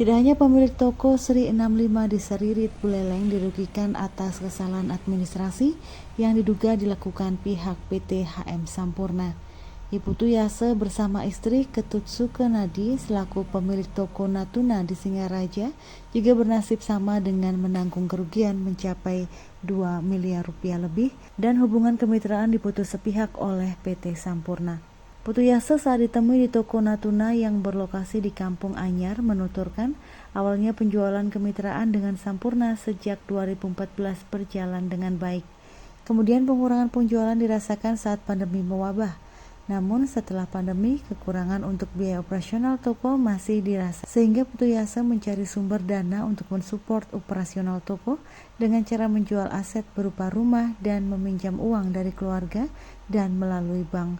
Tidak hanya pemilik toko Sri 65 di Seririt Buleleng dirugikan atas kesalahan administrasi yang diduga dilakukan pihak PT HM Sampurna. Ibu Tuyase bersama istri Ketut Sukenadi selaku pemilik toko Natuna di Singaraja juga bernasib sama dengan menanggung kerugian mencapai 2 miliar rupiah lebih dan hubungan kemitraan diputus sepihak oleh PT Sampurna. Putu Yase saat ditemui di toko Natuna yang berlokasi di Kampung Anyar menuturkan awalnya penjualan kemitraan dengan Sampurna sejak 2014 berjalan dengan baik. Kemudian pengurangan penjualan dirasakan saat pandemi mewabah. Namun setelah pandemi, kekurangan untuk biaya operasional toko masih dirasa, sehingga Putu Yase mencari sumber dana untuk mensupport operasional toko dengan cara menjual aset berupa rumah dan meminjam uang dari keluarga dan melalui bank.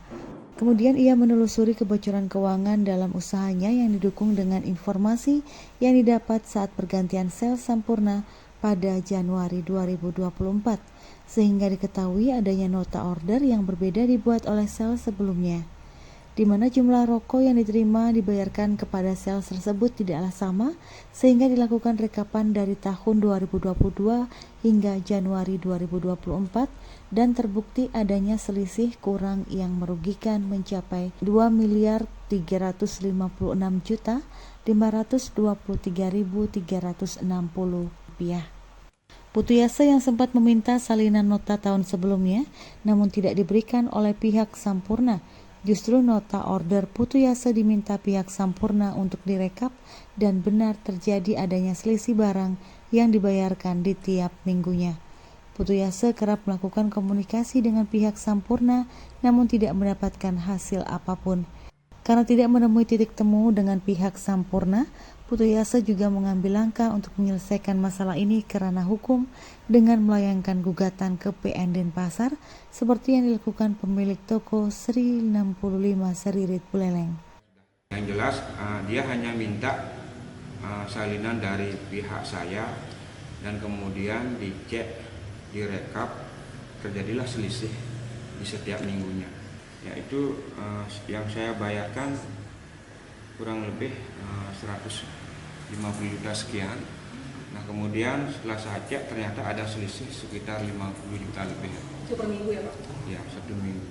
Kemudian ia menelusuri kebocoran keuangan dalam usahanya yang didukung dengan informasi yang didapat saat pergantian sel Sampurna pada Januari 2024. Sehingga diketahui adanya nota order yang berbeda dibuat oleh sales sebelumnya, di mana jumlah rokok yang diterima dibayarkan kepada sales tersebut tidaklah sama, sehingga dilakukan rekapan dari tahun 2022 hingga Januari 2024 dan terbukti adanya selisih kurang yang merugikan mencapai 2.356.523.360 rupiah. Putu Yase yang sempat meminta salinan nota tahun sebelumnya namun tidak diberikan oleh pihak Sampurna. Justru nota order Putu Yase diminta pihak Sampurna untuk direkap dan benar terjadi adanya selisih barang yang dibayarkan di tiap minggunya. Putu Yase kerap melakukan komunikasi dengan pihak Sampurna namun tidak mendapatkan hasil apapun. Karena tidak menemui titik temu dengan pihak Sampurna, Putu Yase juga mengambil langkah untuk menyelesaikan masalah ini ke ranah hukum dengan melayangkan gugatan ke PN Denpasar seperti yang dilakukan pemilik toko Sri 65 Seririt Buleleng. Yang jelas dia hanya minta salinan dari pihak saya dan kemudian dicek, direkap, terjadilah selisih di setiap minggunya. Yaitu yang saya bayarkan kurang lebih 150 juta sekian. Nah kemudian setelah saya cek ternyata ada selisih sekitar 50 juta lebih. Itu per minggu ya Pak? Ya, 1 minggu.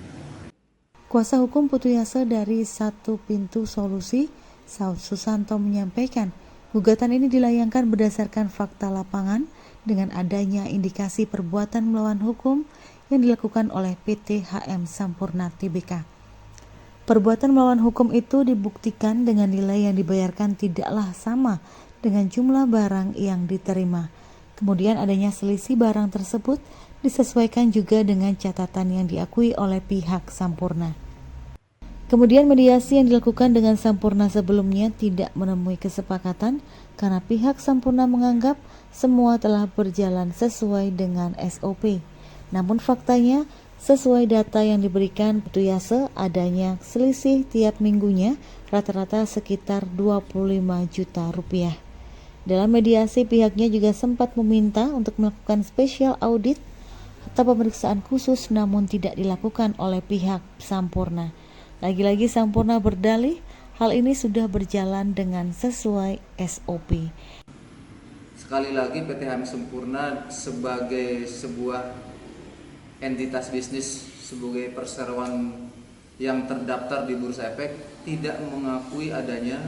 Kuasa hukum Putu Yase dari Satu Pintu Solusi, Saud Susanto menyampaikan, gugatan ini dilayangkan berdasarkan fakta lapangan dengan adanya indikasi perbuatan melawan hukum yang dilakukan oleh PT HM Sampurna Tbk. Perbuatan melawan hukum itu dibuktikan dengan nilai yang dibayarkan tidaklah sama dengan jumlah barang yang diterima. Kemudian adanya selisih barang tersebut disesuaikan juga dengan catatan yang diakui oleh pihak Sampurna. Kemudian mediasi yang dilakukan dengan Sampurna sebelumnya tidak menemui kesepakatan karena pihak Sampurna menganggap semua telah berjalan sesuai dengan SOP. Namun faktanya, sesuai data yang diberikan Putu Yase, adanya selisih tiap minggunya rata-rata sekitar 25 juta rupiah. Dalam mediasi, pihaknya juga sempat meminta untuk melakukan special audit atau pemeriksaan khusus namun tidak dilakukan oleh pihak Sampurna. Lagi-lagi Sampurna berdalih hal ini sudah berjalan dengan sesuai SOP. Sekali lagi PT HM Sampurna sebagai sebuah entitas bisnis, sebagai perseroan yang terdaftar di Bursa Efek tidak mengakui adanya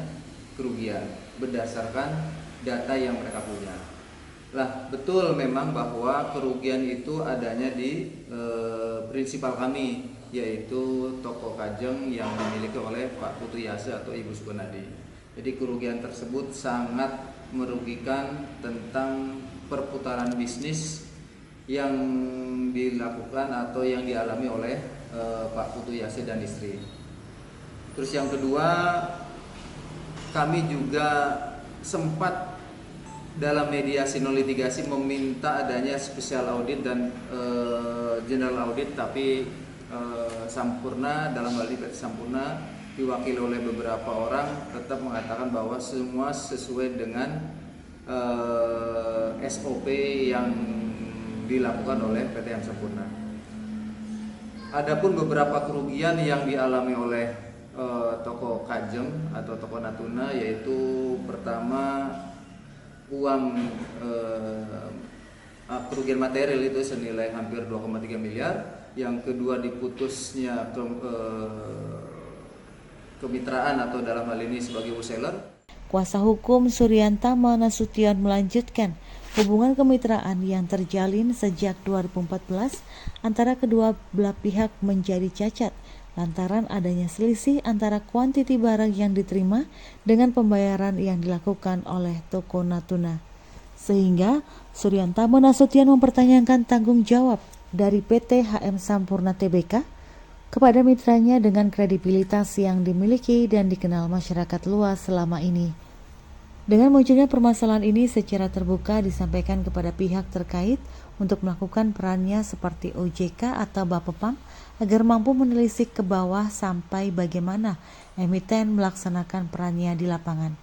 kerugian berdasarkan data yang mereka punya. Lah betul memang bahwa kerugian itu adanya di prinsipal kami, yaitu toko Kajeng yang dimiliki oleh Pak Putu Yase atau Ibu Sukenadi. Jadi kerugian tersebut sangat merugikan tentang perputaran bisnis yang dilakukan atau yang dialami oleh Pak Putu Yase dan istri. Terus yang kedua, kami juga sempat dalam mediasi non litigasi meminta adanya special audit dan general audit, tapi Sampurna dalam hal ini PT Sampurna diwakili oleh beberapa orang tetap mengatakan bahwa semua sesuai dengan SOP yang dilakukan oleh PT HM Sampurna. Adapun beberapa kerugian yang dialami oleh toko Kajem atau toko Natuna, yaitu pertama uang kerugian material itu senilai hampir 2,3 miliar. Yang kedua diputusnya kemitraan atau dalam hal ini sebagai wholesaler. Kuasa hukum Suryantama Nasution melanjutkan hubungan kemitraan yang terjalin sejak 2014 antara kedua belah pihak menjadi cacat lantaran adanya selisih antara kuantiti barang yang diterima dengan pembayaran yang dilakukan oleh toko Natuna. Sehingga Suryantama Nasution mempertanyakan tanggung jawab dari PT HM Sampurna Tbk kepada mitranya dengan kredibilitas yang dimiliki dan dikenal masyarakat luas selama ini. Dengan munculnya permasalahan ini secara terbuka disampaikan kepada pihak terkait untuk melakukan perannya seperti OJK atau Bapepam agar mampu menelisik ke bawah sampai bagaimana emiten melaksanakan perannya di lapangan.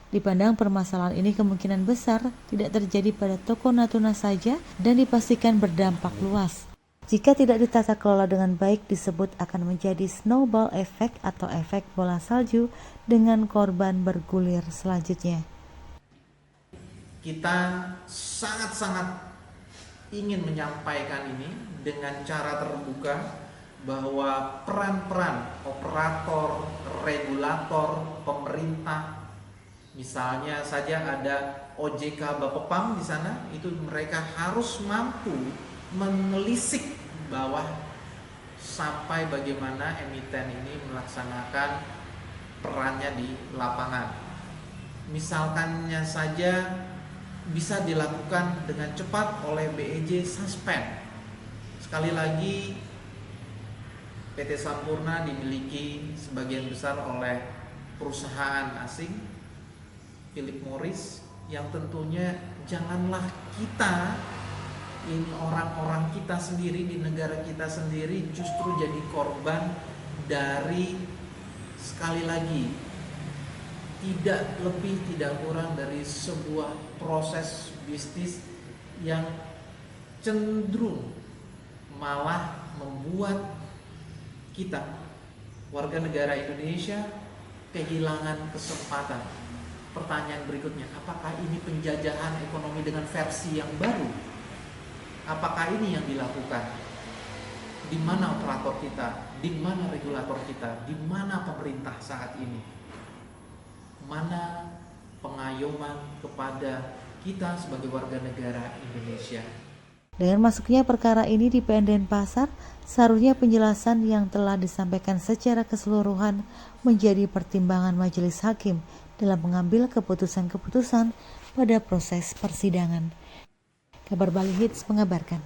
Dipandang permasalahan ini kemungkinan besar tidak terjadi pada toko Natuna saja dan dipastikan berdampak luas. Jika tidak ditata kelola dengan baik disebut akan menjadi snowball effect atau efek bola salju dengan korban bergulir selanjutnya. Kita sangat-sangat ingin menyampaikan ini dengan cara terbuka bahwa peran-peran operator, regulator, pemerintah, misalnya saja ada OJK Bapepam di sana, itu mereka harus mampu menelisik bawah sampai bagaimana emiten ini melaksanakan perannya di lapangan. Misalkannya saja bisa dilakukan dengan cepat oleh BEJ suspend. Sekali lagi, PT Sampurna dimiliki sebagian besar oleh perusahaan asing, Philip Morris, yang tentunya janganlah kita, ini orang-orang kita sendiri di negara kita sendiri justru jadi korban dari, sekali lagi, tidak lebih tidak kurang dari sebuah proses bisnis yang cenderung malah membuat kita warga negara Indonesia kehilangan kesempatan. Pertanyaan berikutnya, apakah ini penjajahan ekonomi dengan versi yang baru? Apakah ini yang dilakukan? Di mana operator kita? Di mana regulator kita? Di mana pemerintah saat ini? Mana pengayoman kepada kita sebagai warga negara Indonesia? Dengan masuknya perkara ini di PN Denpasar, seharusnya penjelasan yang telah disampaikan secara keseluruhan menjadi pertimbangan majelis hakim dalam mengambil keputusan-keputusan pada proses persidangan. Kabar Bali Hits mengabarkan.